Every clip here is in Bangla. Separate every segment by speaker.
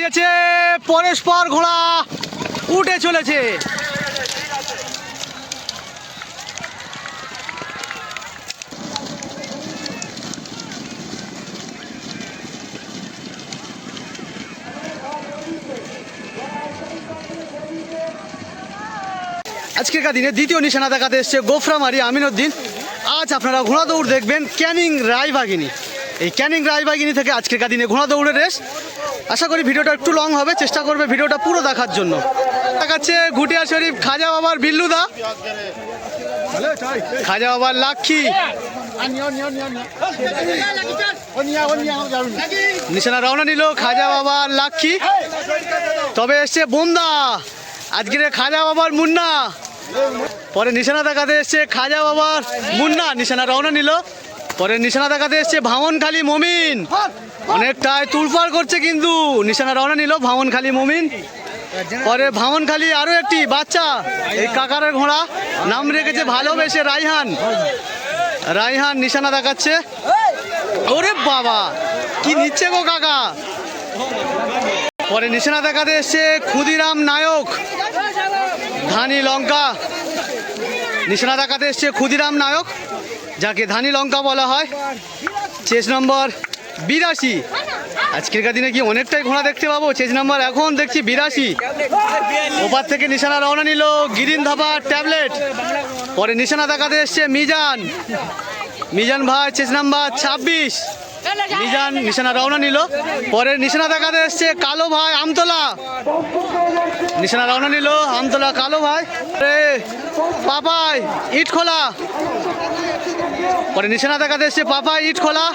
Speaker 1: গেছে, পরস্পর ঘোড়া উঠে চলেছে। আজকের দিনে দ্বিতীয় নিশানা দেখাতে এসছে গোফরামারি আমিনুদ্দিন। আজ আপনারা ঘোড়া দৌড় দেখবেন ক্যানিং রায়বাগিনী। এই ক্যানিং রায়বাগিনী থেকে আজকের দিনে ঘোড়া দৌড়ের রেস। আশা করি ভিডিওটা একটু লং হবে, চেষ্টা করবে ভিডিওটা পুরো দেখার জন্য। দেখাচ্ছে ঘুটিয়া শরীফ খাজা বাবার বিল্লুদা, খাজা বাবার লাক্ষী, নিশানা রওনা নিল খাজা বাবার লাক্ষী। তবে এসছে বোন্দা, আজকের খাজা বাবার মুন্না। পরে নিশানা দেখাতে এসছে খাজা বাবার মুন্না, নিশানা রওনা নিল। পরে নিশানা দেখাতে এসছে ভাঙনখালী মমিন, অনেকটাই তুলপাড় করছে কিন্তু নিশানা রওনা নিল ভাঙনখালী মমিন। পরে ভাঙনখালী আরও একটি বাচ্চা, এই কাকারের ঘোড়া, নাম রেখেছে ভালোবেসে রাইহান। রাইহান নিশানা দেখাচ্ছে। ওরে বাবা কি নিচ্ছে গো কাকা। পরে নিশানা দেখাতে এসছে ক্ষুদিরাম নায়ক, ধানি লঙ্কা। নিশানা দেখাতে এসছে ক্ষুদিরাম নায়ক, যাকে ধানি লঙ্কা বলা হয়। চেস নম্বর 82। আজকের দিনে কি অনেকটাই ঘোড়া দেখতে পাবো। চেস নাম্বার এখন দেখছি 82। ওপার থেকে নিশানা রওনা নিল গিরিন ধাবা ট্যাবলেট। পরে নিশানা দেখাতে এসছে মিজান, মিজান ভাই চেস নাম্বার 26। মিজান নিশানা রওনা নিল। পরে নিশানা দেখাতে এসছে কালো ভাই আমতলা, নিশানা রওনা নিল আমতলা কালো ভাই। পাপাই ইট খোলা, পরে নিশানা দেখাতে এসছে পাপাই ইট খোলা,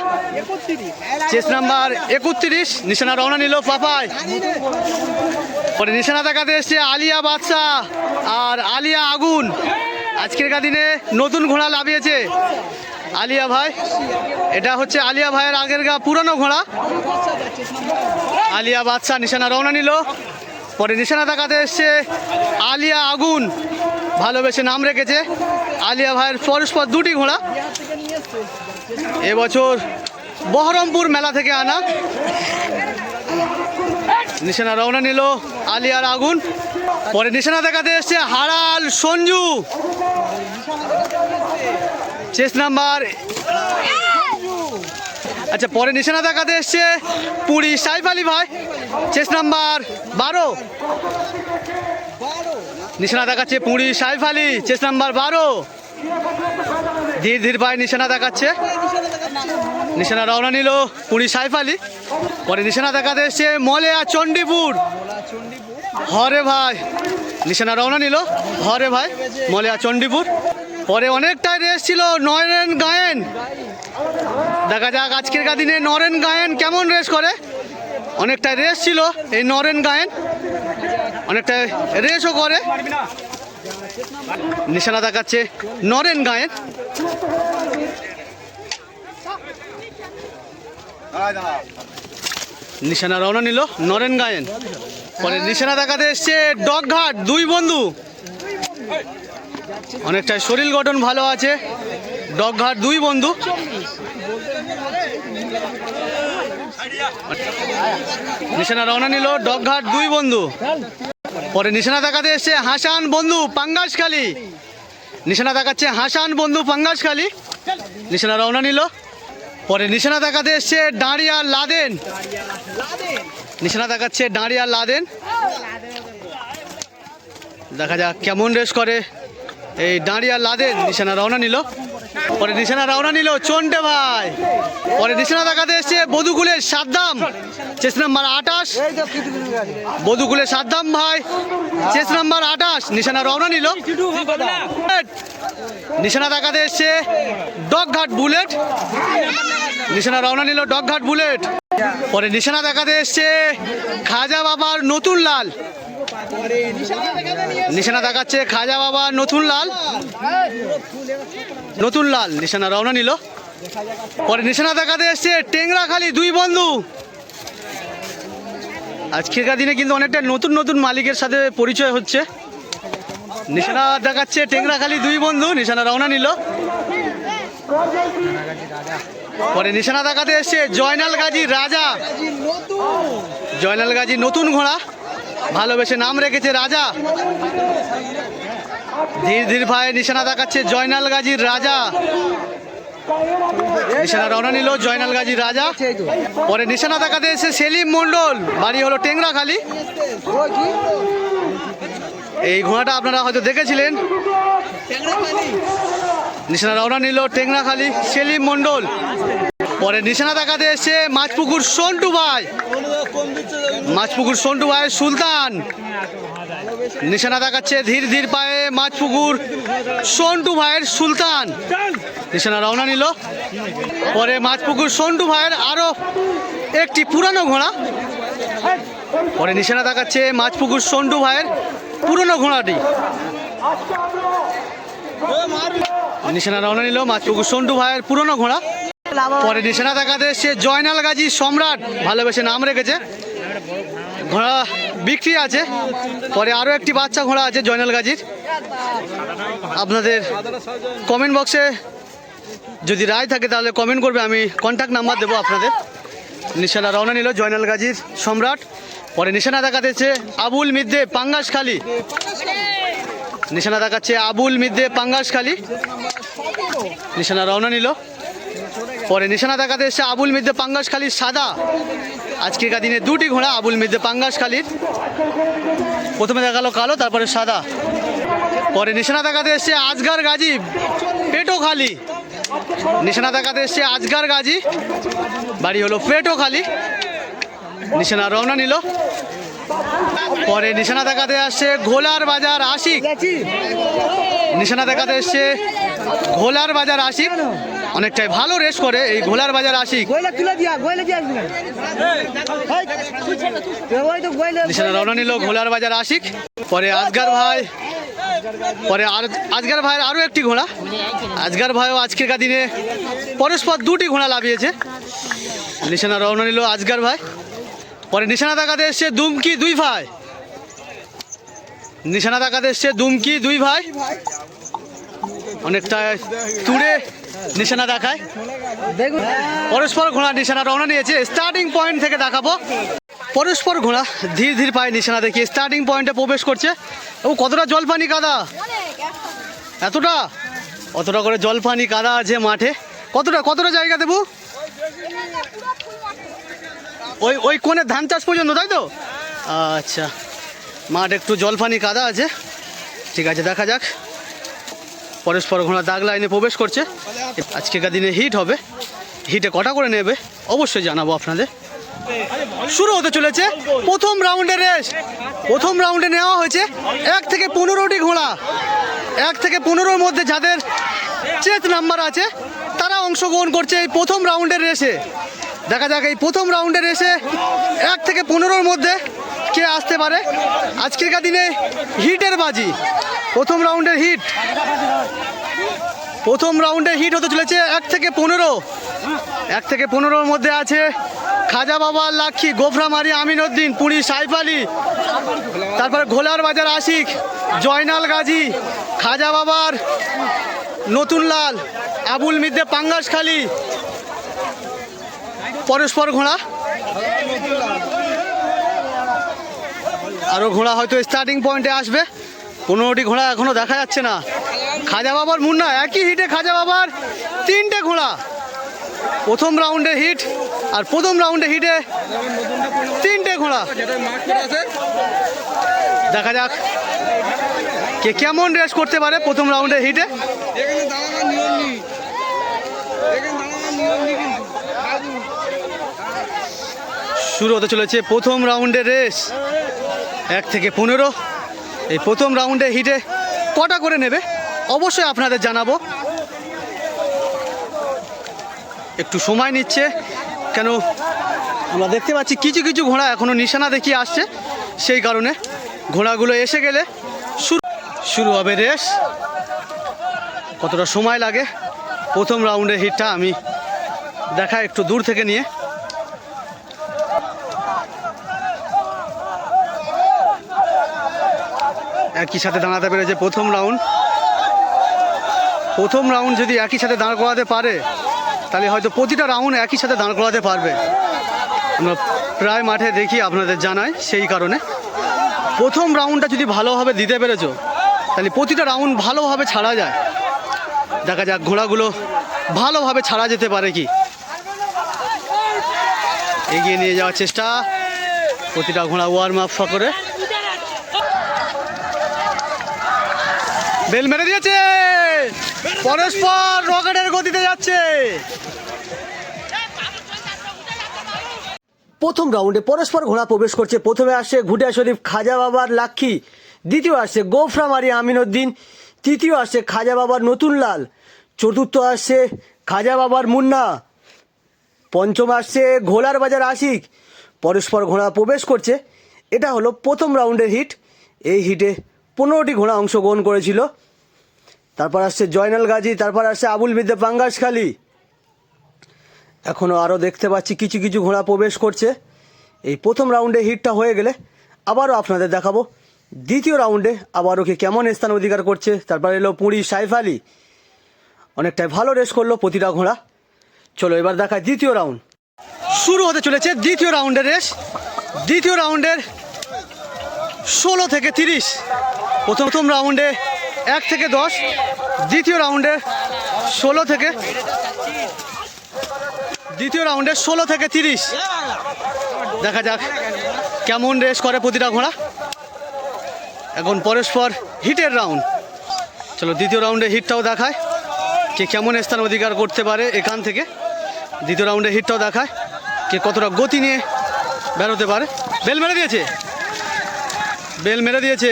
Speaker 1: চেস নাম্বার 31। নিশানা রওনা নিল পাপাই। পরে নিশানা দেখাতে এসছে আলিয়া বাদশা আর আলিয়া আগুন। আজকের দিনে নতুন ঘোড়া লাভিয়েছে আলিয়া ভাই। এটা হচ্ছে আলিয়া ভাইয়ের আগের পুরনো ঘোড়া। আলিয়া বাদশা নিশানা রওনা নিল। পরে নিশানা দেখাতে এসছে আলিয়া আগুন, ভালোবেসে নাম রেখেছে। আলিয়া ভাইয়ের পরস্পর দুটি ঘোড়া, এবছর বহরমপুর মেলা থেকে আনা। নিশানা রওনা নিল আলিয়ার আগুন। পরে নিশানা দেখাতে এসছে হারাল সঞ্জু, চেস নাম্বার। আচ্ছা, পরে নিশানা দেখাতে এসছে পুরী সাইফ আলী ভাই, চেস নাম্বার 12। নিশানা দেখাচ্ছে পুরী সাইফ আলী, চেস নাম্বার 12। ধীর ধীর ভাই নিশানা দেখাচ্ছে। নিশানা রওনা নিল পুরী সাইফ আলী। পরে নিশানা দেখাতে এসছে মলেয়া চণ্ডীপুর হরে ভাই, নিশানা রওনা নিল হরে ভাই মলেয়া চণ্ডীপুর। পরে অনেকটাই রেস ছিল নরেন গায়েন। দেখা যাক আজকের দিনে নরেন গায়েন কেমন রেস করে। অনেকটাই রেস ছিল এই নরেন গায়েন, অনেকটা রেসও করে। নিশানা দেখাচ্ছে নরেন গায়েন। নিশানা রওনা নিল নরেন গায়েন। পরে নিশানা দেখাতে এসছে ডগঘাট দুই বন্ধু, অনেকটাই শরীর গঠন ভালো আছে ডগঘাট দুই বন্ধু। নিশানা রওনা নিল ডগঘাট দুই বন্ধু। পরে নিশানা দেখাতে এসছে হাসান বন্ধু পাঙ্গাসখালী, নিশানা দেখাচ্ছে হাসান বন্ধু পাঙ্গাসখালী। নিশানা রওনা নিল। পরে নিশানা দেখাতে এসছে ডাঁড়িয়া লাদেন, নিশানা দেখাচ্ছে ডাঁড়িয়া লাদেন। দেখা যাক কেমন রেস করে এই ডাঁড়িয়া লাদেন। নিশানা রওনা নিল। পরে নিশানা রওনা নিল চন্টে ভাই। পরে নিশানা দেখাতে এসছে বধুকুলের সাদ্দাম, চেস নাম্বার 28। বধুকুলের সাদ্দাম ভাই, চেস নাম্বার 28। নিশানা রওনা নিল। নিশানা দেখাতে এসছে ডগঘাট বুলেট, নিশানা রওনা নিল ডগঘাট বুলেট। পরে নিশানা দেখাতে এসছে খাজা বাবার নতুন লাল, নিশানা দেখাচ্ছে খাজা বাবার নতুন লাল, নতুন লাল। নিশানা রওনা নিল। পরে নিশানা দেখাতে এসছে টেংরাখালী দুই বন্ধু। আজকের দিনে কিন্তু অনেকটা নতুন নতুন মালিকের সাথে পরিচয় হচ্ছে। নিশানা দেখাচ্ছে টেংরাখালী দুই বন্ধু। নিশানা রওনা নিল। পরে নিশানা দেখাতে এসছে জয়নাল গাজীর রাজা। জয়নাল গাজী নতুন ঘোড়া, ভালোবেসে নাম রেখেছে রাজা। ধীর ধীর ভাই নিশানা দেখাচ্ছে জয়নাল গাজীর রাজা। নিশানা রওনা নিল জয়নাল গাজীর রাজা। পরে নিশানা দেখাতে এসে সেলিম মণ্ডল, বাড়ি হলো টেংরাখালী। এই ঘোড়াটা আপনারা হয়তো দেখেছিলেন। নিশানা রওনা নিল টেংরাখালী সেলিম মণ্ডল। পরে নিশানা দেখাতে এসছে মাছপুকুর সন্টু ভাই। মাছপুকুর সন্টু ভাই সুলতান নিশানা দেখাচ্ছে ধীর ধীর পায়ে মাছপুকুর সন্টু ভাইয়ের সুলতান। নিশানা রওনা নিল। পরে মাছপুকুর সন্টু ভাইয়ের আরো একটি পুরানো ঘোড়া। পরে নিশানা দেখাচ্ছে মাছপুকুর সন্টু ভাইয়ের পুরনো ঘোড়াটি। নিশানা রওনা নিল মাছপুকুর সন্টু ভাইয়ের পুরনো ঘোড়া। পরে নিশানা দেখাতে এসছে জয়নাল গাজী সম্রাট, ভালোবেসে নাম রেখেছে। ঘোড়া বিক্রি আছে। পরে আরও একটি বাচ্চা ঘোড়া আছে জয়নাল গাজীর। আপনাদের কমেন্ট বক্সে যদি রায় থাকে তাহলে কমেন্ট করবে, আমি কন্ট্যাক্ট নাম্বার দেবো আপনাদের। নিশানা রওনা নিল জয়নাল গাজীর সম্রাট। পরে নিশানা দেখাতেছে আবুল মিদ্দে পাঙ্গাসখালী। নিশানা দেখাচ্ছে আবুল মিদ্দে পাঙ্গাসখালী। নিশানা রওনা নিল। পরে নিশানা দেখাতে এসছে আবুল মিদ্দে পাঙ্গাসখালীর সাদা। আজকের দিনে দুটি ঘোড়া আবুল মিদ্দে পাঙ্গাসখালীর, প্রথমে দেখালো কালো, তারপরে সাদা। পরে নিশানা দেখাতে এসছে আজগার গাজী পেটোখালী। নিশানা দেখাতে এসছে আজগার গাজী, বাড়ি হলো পেটোখালী। নিশানা রওনা নিল। পরে নিশানা দেখাতে আসছে ঘোলার বাজার আশিক। নিশানা দেখাতে এসছে ঘোলার বাজার আশিক, অনেকটাই ভালো রেস করে এই ঘোলার বাজার আশিক। নিশানা রওনা নিল ঘোলার বাজার আশিক। পরে আজগার ভাই, পরে আজগার ভাইয়ের আরও একটি ঘোড়া। আজগার ভাইও আজকের দিনে পরস্পর দুটি ঘোড়া লাভিয়েছে। নিশানা রওনা নিল আজগার ভাই। পরে নিশানা দেখাতে এসছে দুমকি দুই ভাই। নিশানা দেখাতে এসছে দুমকি দুই ভাই, অনেকটা তুড়ে নিশানা দেখায়। পরস্পর ঘোড়া নিশানা রওনা নিয়েছে। স্টার্টিং পয়েন্ট থেকে দেখাবো। পরস্পর ঘোড়া ধীর ধীর পায়ে নিশানা দেখিয়ে স্টার্টিং পয়েন্টে প্রবেশ করছে। ও কতটা জলপানি কাদা, এতটা অতটা করে জলপানি কাদা আছে মাঠে। কতটা জায়গা দেবো? ওই কোণে ধান চাষ পর্যন্ত, তাই তো? আচ্ছা, মাঠ একটু জলপানি কাদা আছে। ঠিক আছে, দেখা যাক। পরস্পর ঘোড়া দাগ লাইনে প্রবেশ করছে। আজকের দিনে হিট হবে। হিটে কটা করে নেবে অবশ্যই জানাবো আপনাদের। শুরু হতে চলেছে প্রথম রাউন্ডের রেস। প্রথম রাউন্ডে নেওয়া হয়েছে 1 থেকে 15টি ঘোড়া। 1 থেকে 15-র মধ্যে যাদের চেত নাম্বার আছে তারা অংশগ্রহণ করছে এই প্রথম রাউন্ডের রেসে। দেখা যাক এই প্রথম রাউন্ডের রেসে 1 থেকে 15-র মধ্যে কে আসতে পারে। আজকের দিনে হিটের বাজি, প্রথম রাউন্ডের হিট। প্রথম রাউন্ডে হিট হতে চলেছে 1 থেকে 15। 1 থেকে 15-র মধ্যে আছে খাজা বাবা লাক্ষী, গোফরামারি আমিনউদ্দিন, পুরী সাইফ আলী, তারপরে ঘোলার বাজার আশিক, জয়নাল গাজী, খাজা বাবার নতুন লাল, আবুল মিদ্দে পাঙ্গাসখালী। পরস্পর ঘোড়া, আরও ঘোড়া হয়তো স্টার্টিং পয়েন্টে আসবে। 15টি ঘোড়া এখনও দেখা যাচ্ছে না। খাজা বাবার মুন্না, একই হিটে খাজা বাবার 3টে ঘোড়া। প্রথম রাউন্ডে হিট আর প্রথম রাউন্ডে হিটে 3টে ঘোড়া। দেখা যাক কে কেমন রেস করতে পারে প্রথম রাউন্ডে হিটে। শুরু হতে চলেছে প্রথম রাউন্ডের রেস। 1 থেকে 15। এই প্রথম রাউন্ডে হিটে কটা করে নেবে অবশ্যই আপনাদের জানাবো। একটু সময় নিচ্ছে, কেন আমরা দেখতে পাচ্ছি কিছু কিছু ঘোড়া এখনও নিশানা দেখিয়ে আসছে, সেই কারণে ঘোড়াগুলো এসে গেলে শুরু হবে রেস। কতটা সময় লাগে প্রথম রাউন্ডের হিটটা আমি দেখা একটু দূর থেকে নিয়ে। একই সাথে দাঁড়াতে পেরেছে প্রথম রাউন্ড। প্রথম রাউন্ড যদি একই সাথে দাঁড় করাতে পারে তাহলে হয়তো প্রতিটা রাউন্ড একই সাথে দাঁড় করাতে পারবে। আমরা প্রায় মাঠে দেখি, আপনাদের জানাই, সেই কারণে প্রথম রাউন্ডটা যদি ভালোভাবে দিতে পেরেছো তাহলে প্রতিটা রাউন্ড ভালোভাবে ছাড়া যায়। দেখা যাক ঘোড়াগুলো ভালোভাবে ছাড়া যেতে পারে কি। এগিয়ে নিয়ে যাওয়ার চেষ্টা, প্রতিটা ঘোড়া ওয়ার্ম আপ করে বেল মেরে দিয়েছে, পরস্পর রকেটের গতিতে যাচ্ছে। প্রথম রাউন্ডে পরস্পর ঘোড়া প্রবেশ করছে। প্রথমে আসছে ঘুটিয়া শরীফ খাজা বাবার লাক্ষী, দ্বিতীয় আসছে গোফরামারি আমিনউদ্দিন, তৃতীয় আসছে খাজা বাবার নতুন লাল, চতুর্থ আসছে খাজা বাবার মুন্না, পঞ্চম আসছে ঘোলার বাজার আশিক। পরস্পর ঘোড়া প্রবেশ করছে। এটা হলো প্রথম রাউন্ডের হিট। এই হিটে 15টি ঘোড়া অংশগ্রহণ করেছিল। তারপর আসছে জয়নাল গাজী, তারপর আসছে আবুল বিদ্যে পাঙ্গাসখালী। এখনও আরও দেখতে পাচ্ছি কিছু কিছু ঘোড়া প্রবেশ করছে। এই প্রথম রাউন্ডে হিটটা হয়ে গেলে আবারও আপনাদের দেখাবো দ্বিতীয় রাউন্ডে আবারও কি কেমন স্থান অধিকার করছে। তারপর এলো পুরী সাইফ আলী, অনেকটাই ভালো রেস করলো প্রতিটা ঘোড়া। চলো এবার দেখায় দ্বিতীয় রাউন্ড। শুরু হতে চলেছে দ্বিতীয় রাউন্ডের রেস। দ্বিতীয় রাউন্ডের 16 থেকে 30। প্রথম রাউন্ডে 1 থেকে 10, দ্বিতীয় রাউন্ডে 16 থেকে 30। দেখা যাক কেমন রেস করে প্রতিটা ঘোড়া। এখন পরস্পর হিটের রাউন্ড। চলো দ্বিতীয় রাউন্ডে হিটটাও দেখায় কে কেমন স্থান অধিকার করতে পারে এখান থেকে। দ্বিতীয় রাউন্ডে হিটটাও দেখায় কে কতটা গতি নিয়ে বেরোতে পারে। বেল মেরে দিয়েছে।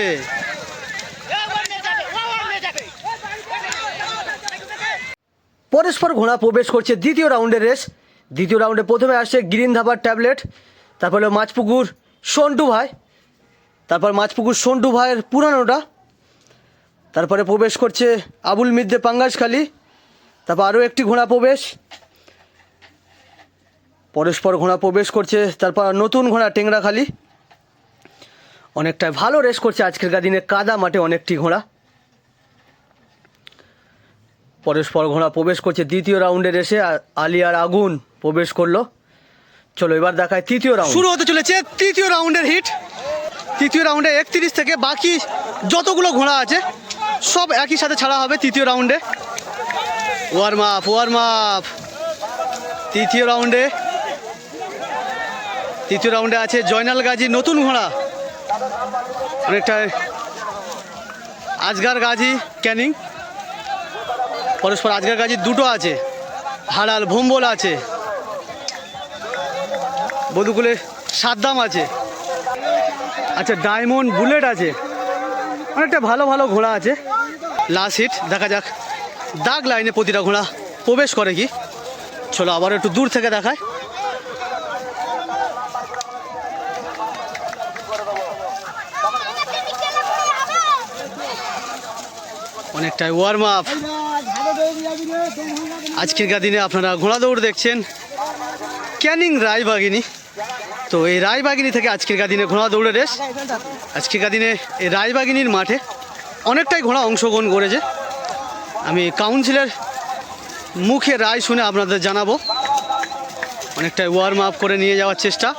Speaker 1: পরস্পর ঘোড়া প্রবেশ করছে দ্বিতীয় রাউন্ডের রেস। দ্বিতীয় রাউন্ডে প্রথমে আসছে গ্রিন ধাবার ট্যাবলেট, তারপর হলো মাছপুকুর সন্টু ভাই, তারপর মাছপুকুর সন্টু ভাইয়ের পুরানোটা, তারপরে প্রবেশ করছে আবুল মিদ্দে পাঙ্গাসখালী, তারপর আরও একটি ঘোড়া প্রবেশ। পরস্পর ঘোড়া প্রবেশ করছে, তারপর নতুন ঘোড়া টেংরাখালী। অনেকটাই ভালো রেস করছে আজকের দিনে কাদা মাঠে অনেকটি ঘোড়া। পরস্পর ঘোড়া প্রবেশ করছে দ্বিতীয় রাউন্ডে রেসে। আলিয়ার আগুন প্রবেশ করলো। চলো এবার দেখায় তৃতীয় রাউন্ড। শুরু হতে চলেছে তৃতীয় রাউন্ডের হিট। তৃতীয় রাউন্ডে 31 থেকে বাকি যতগুলো ঘোড়া আছে সব একই সাথে ছাড়া হবে তৃতীয় রাউন্ডে। Warm up. তৃতীয় রাউন্ডে আছে জয়নাল গাজী নতুন ঘোড়া, অনেকটা আজগার গাজী ক্যানিং। পরস্পর আজগার গাজী দুটো আছে, হাড়াল ভোম্বল আছে, বধুকুলে সাদ্দাম আছে, আচ্ছা ডায়মন্ড বুলেট আছে, অনেকটা ভালো ঘোড়া আছে। লাস্ট হিট, দেখা যাক দাগ লাইনে প্রতিটা ঘোড়া প্রবেশ করে কি। চলো আবার একটু দূর থেকে দেখায়। অনেকটাই ওয়ার্ম আপ। আজকের দিনে আপনারা ঘোড়া দৌড় দেখছেন ক্যানিং রায়বাগিনী। তো এই রায়বাগিনী থেকে আজকের দিনে ঘোড়া দৌড়ের রেস। আজকের দিনে এই রায়বাগিনীর মাঠে অনেকটাই ঘোড়া অংশগ্রহণ করেছে। আমি কাউন্সিলের মুখে রায় শুনে আপনাদের জানাবো। অনেকটাই ওয়ার্ম আপ করে নিয়ে যাওয়ার চেষ্টা।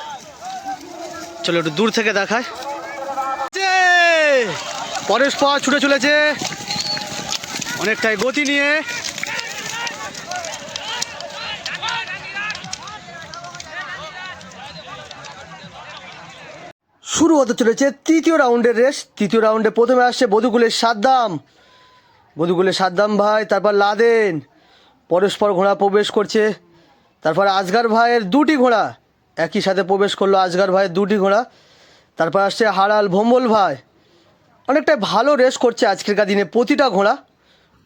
Speaker 1: চলো একটু দূর থেকে দেখায়। পরস্পর ছুটে চলেছে অনেকটাই গতি নিয়ে। শুরু হতে চলেছে তৃতীয় রাউন্ডের রেস। তৃতীয় রাউন্ডে প্রথমে আসছে বধুকুলের সাদ্দাম ভাই, তারপর লাদেন। পরস্পর ঘোড়া প্রবেশ করছে। তারপর আজগার ভাইয়ের দুটি ঘোড়া একই সাথে প্রবেশ করলো, আজগার ভাইয়ের দুটি ঘোড়া। তারপর আসছে হাড়াল ভোম্বল ভাই, অনেকটাই ভালো রেস করছে আজকের দিনে প্রতিটা ঘোড়া,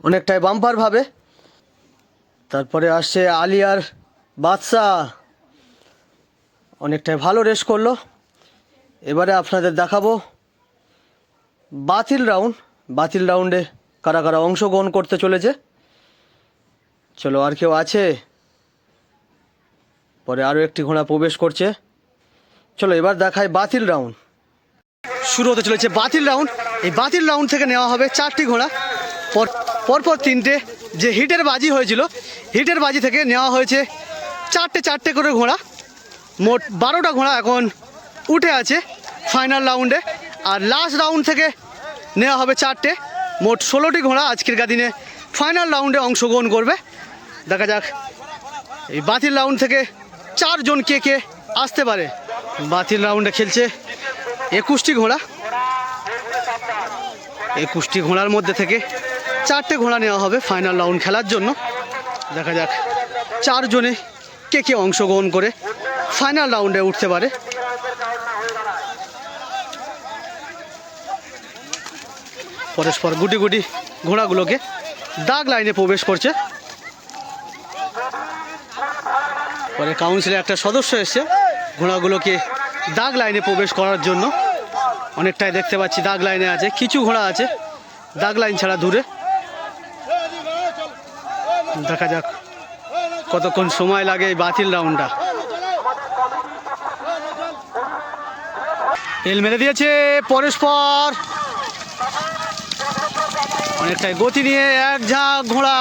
Speaker 1: অনেকটাই বাম্পারভাবে। তারপরে আসছে আলিয়ার বাদশাহ, অনেকটাই ভালো রেস করলো। এবারে আপনাদের দেখাবো বাতিল রাউন্ডে কারা কারা অংশগ্রহণ করতে চলেছে। চলো আর কেউ আছে? পরে আরও একটি ঘোড়া প্রবেশ করছে। চলো এবার দেখায় বাতিল রাউন্ড। শুরু হতে চলেছে বাতিল রাউন্ড। এই বাতিল রাউন্ড থেকে নেওয়া হবে 4টি ঘোড়া, পরপর 3টে যে হিটের বাজি হয়েছিল, হিটের বাজি থেকে নেওয়া হয়েছে চারটে চারটে করে ঘোড়া। মোট 12টা ঘোড়া এখন উঠে আছে ফাইনাল রাউন্ডে, আর লাস্ট রাউন্ড থেকে নেওয়া হবে চারটে। মোট 16টি ঘোড়া আজকের দিনে ফাইনাল রাউন্ডে অংশগ্রহণ করবে। দেখা যাক এই বাতিল রাউন্ড থেকে 4 জন কে কে আসতে পারে। বাতিল রাউন্ডে খেলছে 21টি ঘোড়া। 21টি ঘোড়ার মধ্যে থেকে 4টে ঘোড়া নেওয়া হবে ফাইনাল রাউন্ড খেলার জন্য। দেখা যাক 4 জনে কে কে অংশগ্রহণ করে ফাইনাল রাউন্ডে উঠতে পারে। পরস্পর গুটি গুটি ঘোড়াগুলোকে দাগ লাইনে প্রবেশ করছে। পরে কাউন্সিলে একটা সদস্য এসছে ঘোড়াগুলোকে দাগ লাইনে প্রবেশ করার জন্য। অনেকটাই দেখতে পাচ্ছি দাগ লাইনে আছে, কিছু ঘোড়া আছে দাগ লাইন ছাড়া দূরে। দেখা যাক কতক্ষণ সময় লাগে এই বাতিল রাউন্ডটা। তেল মেরে দিয়েছে পরস্পর, অনেকটাই গতি নিয়ে এক ঝাঁক ঘোড়া।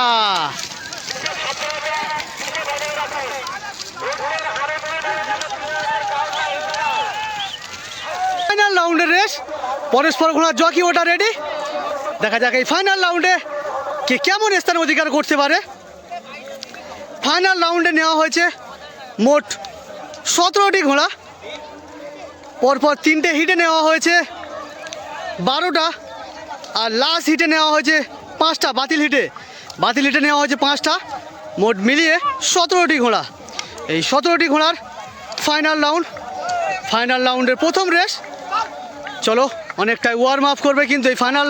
Speaker 1: ফাইনাল রাউন্ডের রেস, পরস্পর ঘোড়া জকি ওটা রেডি। দেখা যাক এই ফাইনাল রাউন্ডে কে কেমন স্থান অধিকার করতে পারে। ফাইনাল রাউন্ডে নেওয়া হয়েছে মোট 17টি ঘোড়া। পরপর 3টে হিটে নেওয়া হয়েছে 12টা, আর লাস্ট হিটে নেওয়া হয়েছে 5টা। বাতিল হিটে নেওয়া হয়েছে 5টা। মোট মিলিয়ে 17টি ঘোড়া। এই 17টি ঘোড়ার ফাইনাল রাউন্ডের প্রথম রেস। চলো অনেকটাই ওয়ার্ম আপ করবে কিন্তু এই ফাইনাল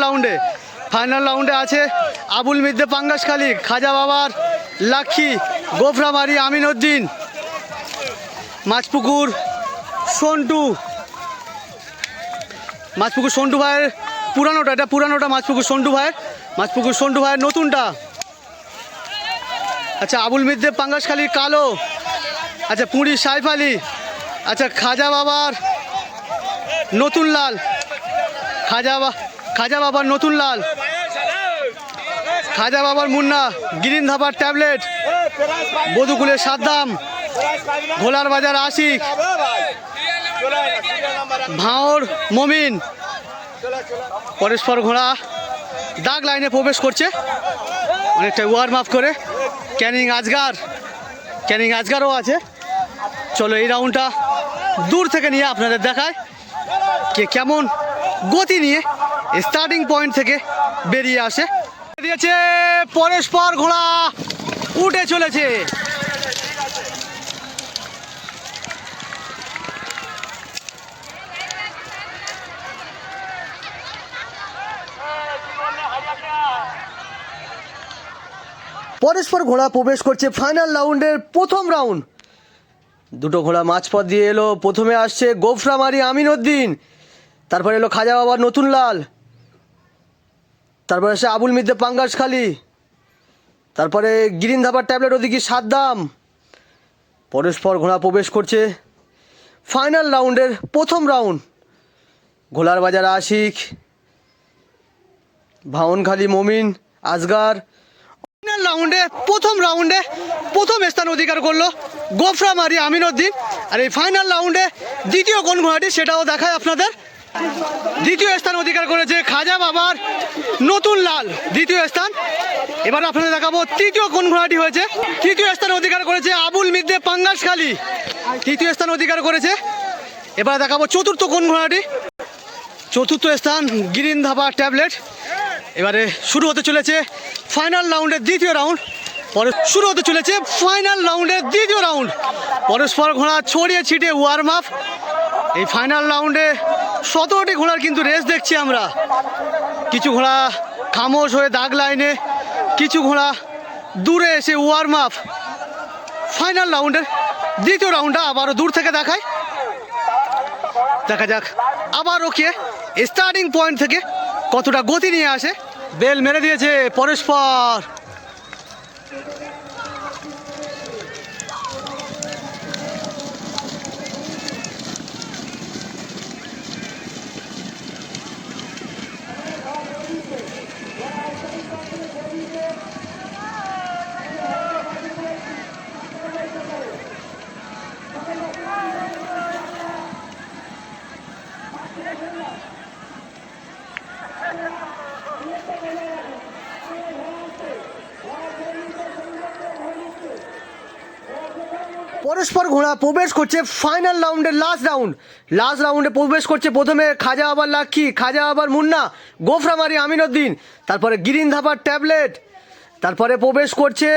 Speaker 1: রাউন্ডে আছে আবুল মিদ্দে পাঙ্গাসখালী, খাজা বাবার লাক্ষী, গোফরামারি আমিনউদ্দিন, মাছপুকুর সন্টু ভাইয়ের পুরানোটা, এটা পুরানোটা মাছপুকুর সন্টু ভাইয়ের নতুনটা। আচ্ছা আবুল মিদ্দে পাঙ্গাসখালীর কালো, আচ্ছা পুরী সাইফ আলী, আচ্ছা খাজা বাবার নতুন লাল, খাজা বাবার নতুন লাল, খাজা বাবার মুন্না, গ্রিন ধাবার ট্যাবলেট, বধুকুলের সাদ্দাম, ঘোলার বাজার আশিক, ভাঁড় মমিন। পরস্পর ঘোড়া দাগ লাইনে প্রবেশ করছে অনেকটা ওয়ার্ম আপ করে। ক্যানিং আজগারও আছে। চলো এই রাউন্ডটা দূর থেকে নিয়ে আপনাদের দেখায় কে কেমন গতি নিয়ে স্টার্টিং পয়েন্ট থেকে বেরিয়ে আসে। দিয়েছে পরস্পর ঘোড়া উঠে চলেছে। পরস্পর ঘোড়া প্রবেশ করছে ফাইনাল রাউন্ডের প্রথম রাউন্ড। দুটো ঘোড়া মাঝপথ দিয়ে এলো। প্রথমে আসছে গোফরামারি আমিনউদ্দিন, তারপরে এলো খাজা বাবার নতুন লাল, তারপরে আসছে আবুল মিদ্দে পাঙ্গাসখালী, তারপরে গ্রিন ধাবার ট্যাবলেট ওদিকে সাদ্দাম। পরস্পর ঘোড়া প্রবেশ করছে ফাইনাল রাউন্ডের প্রথম রাউন্ড। ঘোলার বাজার আশিক, ভাওনখালী মমিন, আজগার। ফাইনাল রাউন্ডে প্রথম স্থান অধিকার করলো গোফরামারি আমিনউদ্দিন। আর এই ফাইনাল রাউন্ডে দ্বিতীয় কোন ঘোড়াটি সেটাও দেখায় আপনাদের। দ্বিতীয় স্থান অধিকার করেছে খাজা বাবার নতুন লাল, দ্বিতীয় স্থান। এবার আপনাদের দেখাবো তৃতীয় কোন ঘোড়াটি হয়েছে। তৃতীয় স্থান অধিকার করেছে আবুল মিদ্দে পাঙ্গাসখালী, তৃতীয় স্থান অধিকার করেছে। এবার দেখাবো চতুর্থ কোন ঘোড়াটি। চতুর্থ স্থান গ্রিন ধাবা ট্যাবলেট। এবারে শুরু হতে চলেছে ফাইনাল রাউন্ডের দ্বিতীয় রাউন্ড। পরস্পর ঘোড়া ছড়িয়ে ছিটিয়ে ওয়ার্ম আপ। এই ফাইনাল রাউন্ডে 17টি ঘোড়ার কিন্তু রেস দেখছি আমরা। কিছু ঘোড়া খামোশ হয়ে দাগ লাইনে, কিছু ঘোড়া দূরে এসে ওয়ার্ম আপ। ফাইনাল রাউন্ডের দ্বিতীয় রাউন্ডটা আবারও দূর থেকে দেখায়। দেখা যাক আবারও কে স্টার্টিং পয়েন্ট থেকে কতটা গতি নিয়ে আসে। বেল মেরে দিয়েছে পরস্পর। পরস্পর ঘোড়া প্রবেশ করছে ফাইনাল রাউন্ডের লাস্ট রাউন্ডে প্রবেশ করছে প্রথমে খাজা বাবার লাক্ষী, খাজা বাবার মুন্না, গোফরামারি আমিনউদ্দিন, তারপরে গিরিন ধাবার ট্যাবলেট, তারপরে প্রবেশ করছে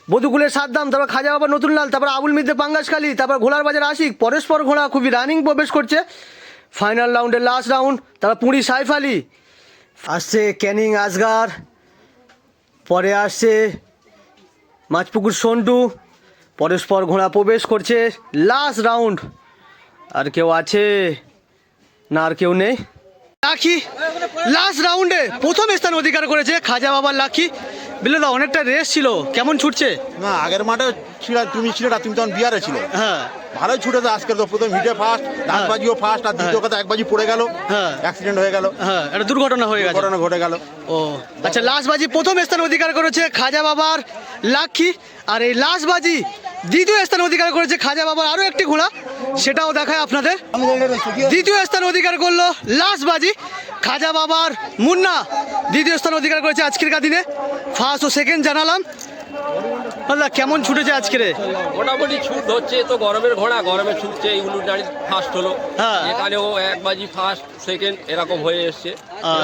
Speaker 1: বধুকুলের সাদ্দাম, তারপর খাজা বাবার নতুন লাল, তারপর আবুল মিদ্দে পাঙ্গাসখালী, তারপর ঘোড়ার বাজার আশিক। পরস্পর ঘোড়া খুবই রানিং প্রবেশ করছে ফাইনাল রাউন্ডের লাস্ট রাউন্ড। তারপর পুরী সাইফ আলী, আসছে ক্যানিং আসগার, পরে আসছে মাছপুকুর সন্টু। পরস্পর ঘোড়া প্রবেশ করছে লাস্ট রাউন্ড। আর কেউ আছে না? আর কেউ নেই। লাক্ষী লাস্ট রাউন্ডে প্রথম স্থান অধিকার করেছে খাজা বাবার লাক্ষী। বিল্লুদা, অনেকটা রেস ছিল, কেমন ছুটছে?
Speaker 2: না, আগের মাঠে তুমি ছিলে না, তুমি তখন বিহারে ছিলে।
Speaker 1: হ্যাঁ,
Speaker 2: ভালোই ছুটেছে আজকে। তো প্রথম হিটে ফার্স্ট, ডাকবাজিও ফার্স্ট, আর দ্বিতীয় কথা একবাজি পড়ে গেল,
Speaker 1: হ্যাঁ,
Speaker 2: অ্যাক্সিডেন্ট হয়ে গেল,
Speaker 1: হ্যাঁ, একটা দুর্ঘটনা হয়ে গেছে,
Speaker 2: ঘটনা ঘটে গেল।
Speaker 1: ও আচ্ছা, লাস্ট বাজি প্রথম স্থান অধিকার করেছে খাজা বাবার লাক্ষী। আর এই লাস্ট বাজি দ্বিতীয় স্থান অধিকার করেছে খাজা বাবার আরও একটি ঘোড়া, সেটাও দেখায় আপনাদের। দ্বিতীয় স্থান অধিকার করলো লাস্ট বাজি খাজা বাবার মুন্না, দ্বিতীয় স্থান অধিকার করেছে আজকের দিনে। ফার্স্ট ও সেকেন্ড জানালাম। আল্লাহ, কেমন ছুটেছে আজকের?
Speaker 3: মোটামুটি ছুট হচ্ছে, তো গরমের ঘোড়া গরমে ছুটছে। এই উলুটারি ফার্স্ট হলো,
Speaker 1: হ্যাঁ।
Speaker 3: এখানেও এক বাজি ফার্স্ট সেকেন্ড এরকম হয়ে এসছে,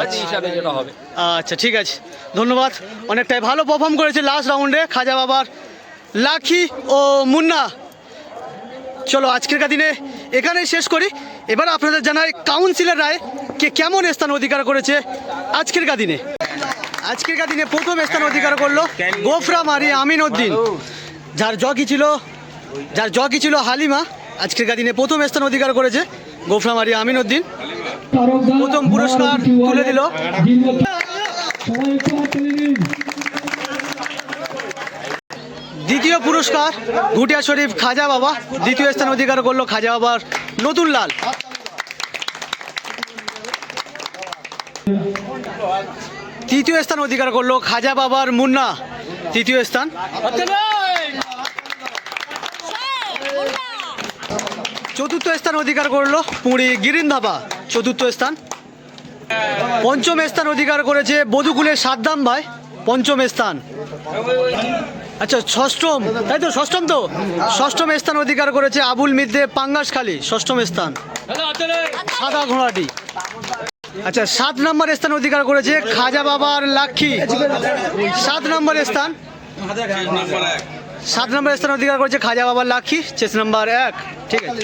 Speaker 1: আচ্ছা।
Speaker 3: হিসাবে যেটা হবে।
Speaker 1: আচ্ছা, ঠিক আছে, ধন্যবাদ। অনেকটাই ভালো পারফর্ম করেছে লাস্ট রাউন্ডে খাজা বাবার লাক্ষী ও মুন্না। চলো আজকের দিনে এখানেই শেষ করি। এবার আপনাদের জানাই কাউন্সিলের রায় কে কেমন স্থান অধিকার করেছে আজকের দিনে। আজকের দিনে প্রথম স্থান অধিকার করলো গোফরামারি আমিনউদ্দিন, যার জকি ছিল হালিমা। আজকের দিনে প্রথম স্থান অধিকার করেছে গোফরামারি আমিনউদ্দিন। প্রথম পুরস্কার তুলে দিল। দ্বিতীয় পুরস্কার ঘুটিয়া শরীফ খাজা বাবা, দ্বিতীয় স্থান অধিকার করলো খাজা বাবার নতুন লাল। তৃতীয় স্থান অধিকার করলো খাজা বাবার মুন্না, তৃতীয় স্থান। চতুর্থ স্থান অধিকার করলো পুরী গিরিন ধাবা, চতুর্থ স্থান। পঞ্চম স্থান অধিকার করেছে বধুকুলের সাদ্দাম ভাই, পঞ্চম স্থান। আচ্ছা, ষষ্ঠম, তাই তো? ষষ্ঠম স্থান অধিকার করেছে আবুল মিদ্দে পাঙ্গাসখালী, ষষ্ঠম স্থান, সাদা ঘোড়াটি। আচ্ছা, 7 নম্বর স্থান অধিকার করেছে খাজা বাবার লাক্ষী, 7 নম্বর স্থান। 7 নম্বর স্থান অধিকার করেছে খাজা বাবার লাক্ষী, চেস নাম্বার 1। ঠিক আছে।